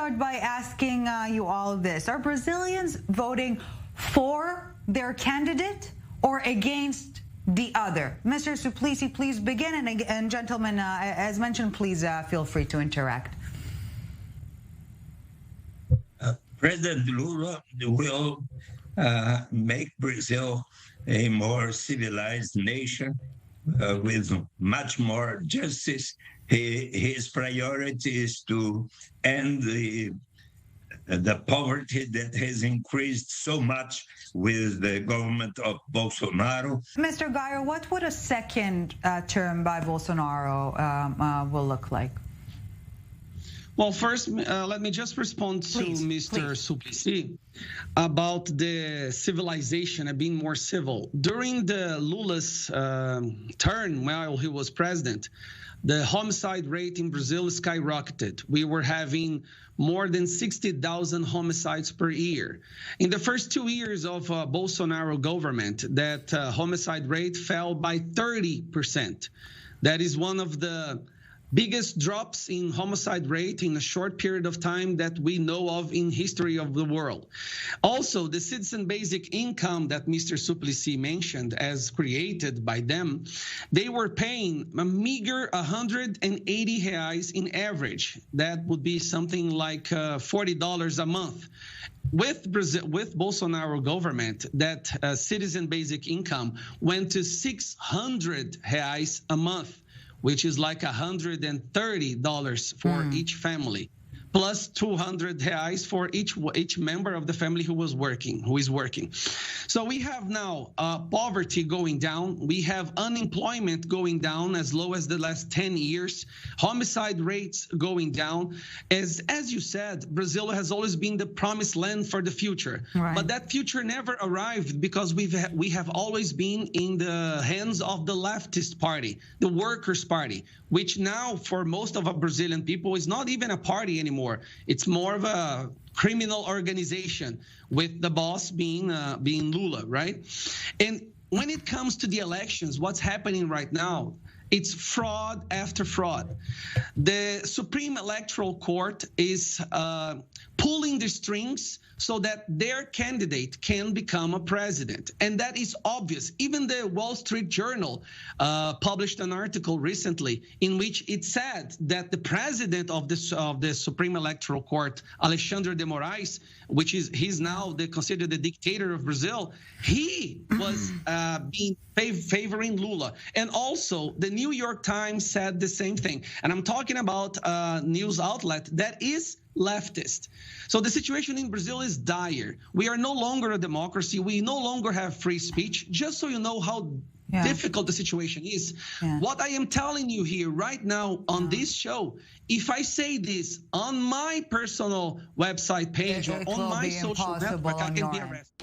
start by asking you all this. Are Brazilians voting for their candidate or against the other? Mr. Suplici, please begin. And gentlemen, as mentioned, please feel free to interact. President Lula will make Brazil a more civilized nation with much more justice. His priority is to end the poverty that has increased so much with the government of Bolsonaro. Mr. Gayer, what would a second term by Bolsonaro will look like? Well, first, let me just respond to Mr. Suplici about the civilization and being more civil. During the Lula's term, while he was president, the homicide rate in Brazil skyrocketed. We were having more than 60,000 homicides per year. In the first 2 years of Bolsonaro government, that homicide rate fell by 30%. That is one of the biggest drops in homicide rate in a short period of time that we know of in history of the world. Also, the citizen basic income that Mr. Suplicy mentioned as created by them, they were paying a meager 180 reais in average. That would be something like $40 a month. With Bolsonaro government, that citizen basic income went to 600 reais a month, which is like $130 for each family, plus 200 reais for each member of the family who is working. So we have now poverty going down. We have unemployment going down as low as the last 10 years. Homicide rates going down. As you said, Brazil has always been the promised land for the future. Right. But that future never arrived because we have always been in the hands of the leftist party, the Workers' Party, which now for most of our Brazilian people is not even a party anymore. It's more of a criminal organization with the boss being Lula, right? And when it comes to the elections, what's happening right now, it's fraud after fraud. The Supreme Electoral Court is pulling the strings so that their candidate can become a president. And that is obvious. Even the Wall Street Journal published an article recently in which it said that the president of the Supreme Electoral Court, Alexandre de Moraes, he's now considered the dictator of Brazil, he was favoring Lula. And also, the New York Times said the same thing. And I'm talking about a news outlet that is leftist. So the situation in Brazil is dire. We are no longer a democracy. We no longer have free speech. Just so you know how difficult the situation is. Yeah. What I am telling you here right now on this show, if I say this on my personal website page or on my social network, I can be arrested.